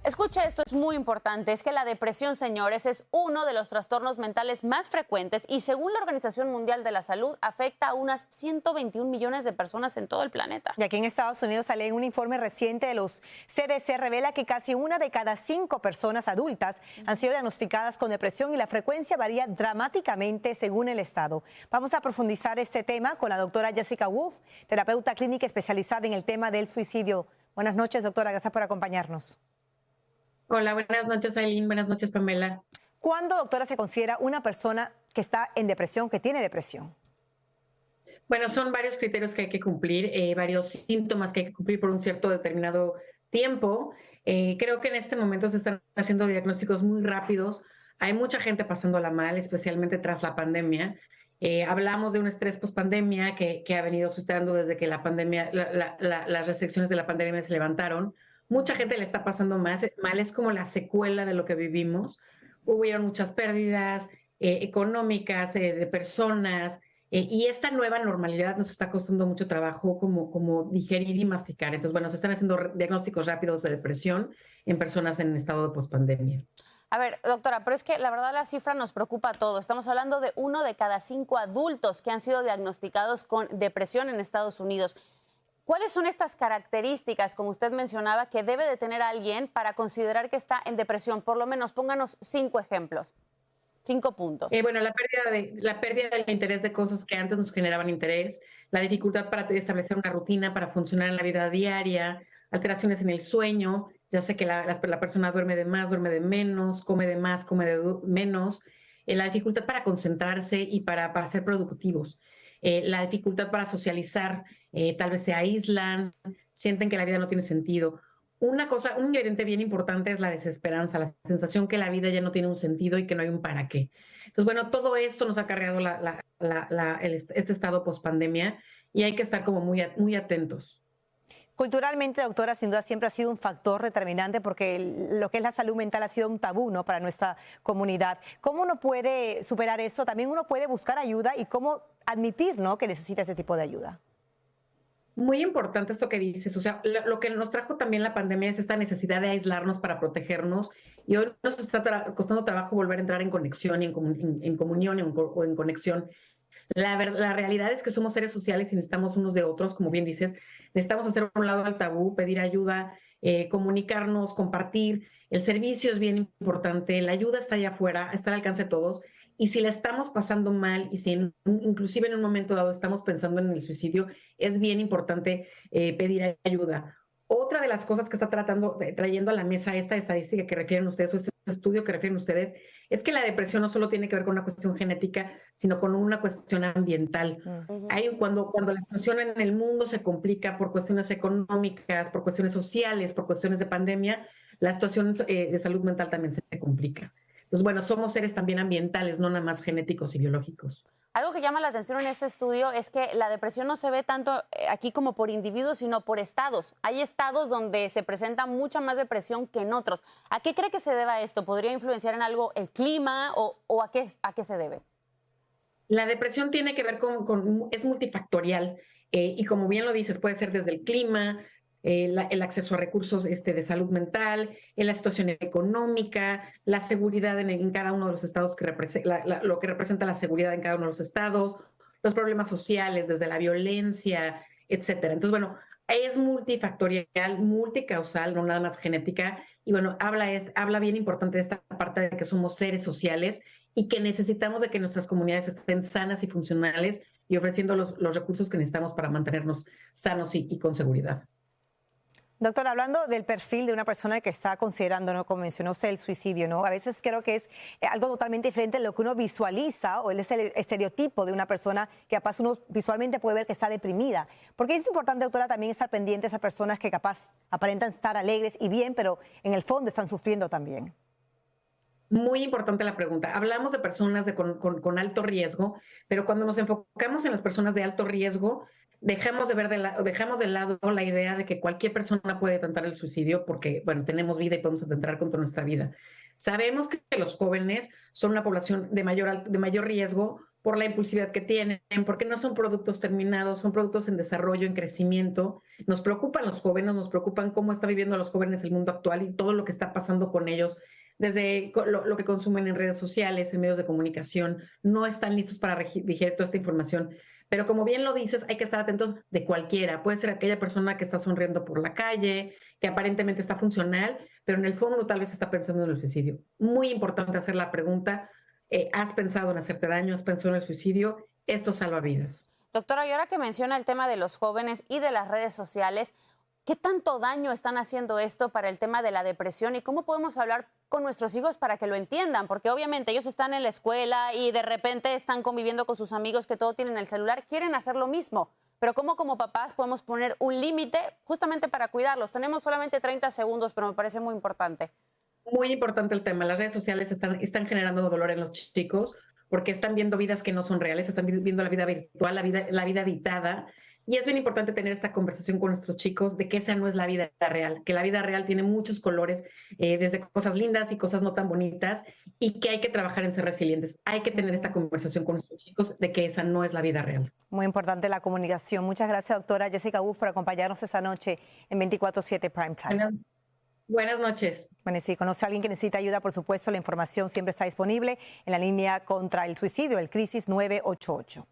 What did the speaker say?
Escuche, esto es muy importante. Es que la depresión, señores, es uno de los trastornos mentales más frecuentes y según la Organización Mundial de la Salud afecta a unas 121 millones de personas en todo el planeta. Y aquí en Estados Unidos sale en un informe reciente de los CDC revela que casi una de cada 5 personas adultas han sido diagnosticadas con depresión y la frecuencia varía dramáticamente según el estado. Vamos a profundizar este tema con la doctora Jessica Wolf, terapeuta clínica especializada en el tema del suicidio. Buenas noches, doctora. Gracias por acompañarnos. Hola, buenas noches, Aileen. Buenas noches, Pamela. ¿Cuándo, doctora, se considera una persona que está en depresión, que tiene depresión? Bueno, son varios criterios que hay que cumplir, varios síntomas que hay que cumplir por un cierto determinado tiempo. Creo que en este momento se están haciendo diagnósticos muy rápidos. Hay mucha gente pasándola mal, especialmente tras la pandemia. Hablamos de un estrés post-pandemia que ha venido suscitando desde que la pandemia, las restricciones de la pandemia se levantaron. Mucha gente le está pasando mal, es como la secuela de lo que vivimos. Hubieron muchas pérdidas económicas, de personas, y esta nueva normalidad nos está costando mucho trabajo como digerir y masticar. Entonces, bueno, se están haciendo diagnósticos rápidos de depresión en personas en estado de pospandemia. A ver, doctora, pero es que la verdad la cifra nos preocupa a todos. Estamos hablando de 1 de cada 5 adultos que han sido diagnosticados con depresión en Estados Unidos. ¿Cuáles son estas características, como usted mencionaba, que debe de tener alguien para considerar que está en depresión? Por lo menos pónganos 5 ejemplos, 5 puntos. Bueno, la pérdida del interés de cosas que antes nos generaban interés, la dificultad para establecer una rutina, para funcionar en la vida diaria, alteraciones en el sueño, ya sé que la persona duerme de más, duerme de menos, come de más, come de menos, la dificultad para concentrarse y para ser productivos. La dificultad para socializar, tal vez se aíslan, sienten que la vida no tiene sentido. Un ingrediente bien importante es la desesperanza, la sensación que la vida ya no tiene un sentido y que no hay un para qué. Entonces, bueno, todo esto nos ha acarreado este estado post-pandemia y hay que estar como muy atentos. Culturalmente, doctora, sin duda siempre ha sido un factor determinante porque lo que es la salud mental ha sido un tabú, ¿no?, para nuestra comunidad. ¿Cómo uno puede superar eso? También uno puede buscar ayuda y cómo admitir, ¿no?, que necesita ese tipo de ayuda. Muy importante esto que dices, o sea, lo que nos trajo también la pandemia es esta necesidad de aislarnos para protegernos y hoy nos está costando trabajo volver a entrar en conexión y en comunión o en conexión. La realidad es que somos seres sociales y necesitamos unos de otros, como bien dices, necesitamos hacer un lado al tabú, pedir ayuda, comunicarnos, compartir. El servicio es bien importante, la ayuda está allá afuera, está al alcance de todos. Y si la estamos pasando mal y si inclusive en un momento dado estamos pensando en el suicidio, es bien importante pedir ayuda. Otra de las cosas que está trayendo a la mesa esta estadística que refieren ustedes, o este estudio que refieren ustedes, es que la depresión no solo tiene que ver con una cuestión genética, sino con una cuestión ambiental. Cuando la situación en el mundo se complica por cuestiones económicas, por cuestiones sociales, por cuestiones de pandemia, la situación de salud mental también se complica. Entonces, bueno, somos seres también ambientales, no nada más genéticos y biológicos. Algo que llama la atención en este estudio es que la depresión no se ve tanto aquí como por individuos, sino por estados. Hay estados donde se presenta mucha más depresión que en otros. ¿A qué cree que se deba esto? ¿Podría influenciar en algo el clima o a qué se debe? La depresión tiene que ver es multifactorial y como bien lo dices, puede ser desde el clima, el acceso a recursos de salud mental, la situación económica, la seguridad en cada uno de los estados, lo que representa la seguridad en cada uno de los estados, los problemas sociales, desde la violencia, etcétera. Entonces, bueno, es multifactorial, multicausal, no nada más genética, y bueno, habla bien importante de esta parte de que somos seres sociales y que necesitamos de que nuestras comunidades estén sanas y funcionales y ofreciendo los recursos que necesitamos para mantenernos sanos y con seguridad. Doctora, hablando del perfil de una persona que está considerando, ¿no?, como mencionó usted, el suicidio, ¿no? A veces creo que es algo totalmente diferente de lo que uno visualiza o es el estereotipo de una persona que capaz uno visualmente puede ver que está deprimida. Porque es importante, doctora, también estar pendiente de esas personas que capaz aparentan estar alegres y bien, pero en el fondo están sufriendo también. Muy importante la pregunta. Hablamos de personas con alto riesgo, pero cuando nos enfocamos en las personas de alto riesgo, dejamos de lado la idea de que cualquier persona puede tentar el suicidio porque, bueno, tenemos vida y podemos atentar contra nuestra vida. Sabemos que los jóvenes son una población de mayor riesgo por la impulsividad que tienen, porque no son productos terminados, son productos en desarrollo, en crecimiento. Nos preocupan los jóvenes, nos preocupan cómo está viviendo los jóvenes el mundo actual y todo lo que está pasando con ellos, desde lo que consumen en redes sociales, en medios de comunicación. No están listos para digerir toda esta información. Pero como bien lo dices, hay que estar atentos de cualquiera. Puede ser aquella persona que está sonriendo por la calle, que aparentemente está funcional, pero en el fondo tal vez está pensando en el suicidio. Muy importante hacer la pregunta, ¿has pensado en hacerte daño? ¿Has pensado en el suicidio? Esto salva vidas. Doctora, y ahora que menciona el tema de los jóvenes y de las redes sociales, ¿qué tanto daño están haciendo esto para el tema de la depresión y cómo podemos hablar con nuestros hijos para que lo entiendan? Porque obviamente ellos están en la escuela y de repente están conviviendo con sus amigos que todo tienen el celular, quieren hacer lo mismo. Pero ¿cómo como papás podemos poner un límite justamente para cuidarlos? Tenemos solamente 30 segundos, pero me parece muy importante. Muy importante el tema. Las redes sociales están generando dolor en los chicos porque están viendo vidas que no son reales, están viendo la vida virtual, la vida editada. Y es bien importante tener esta conversación con nuestros chicos de que esa no es la vida real, que la vida real tiene muchos colores, desde cosas lindas y cosas no tan bonitas, y que hay que trabajar en ser resilientes. Hay que tener esta conversación con nuestros chicos de que esa no es la vida real. Muy importante la comunicación. Muchas gracias, doctora Jessica Uf, por acompañarnos esta noche en 24/7 Primetime. Buenas noches. Bueno, y si conoce a alguien que necesita ayuda, por supuesto, la información siempre está disponible en la línea contra el suicidio, el Crisis 988.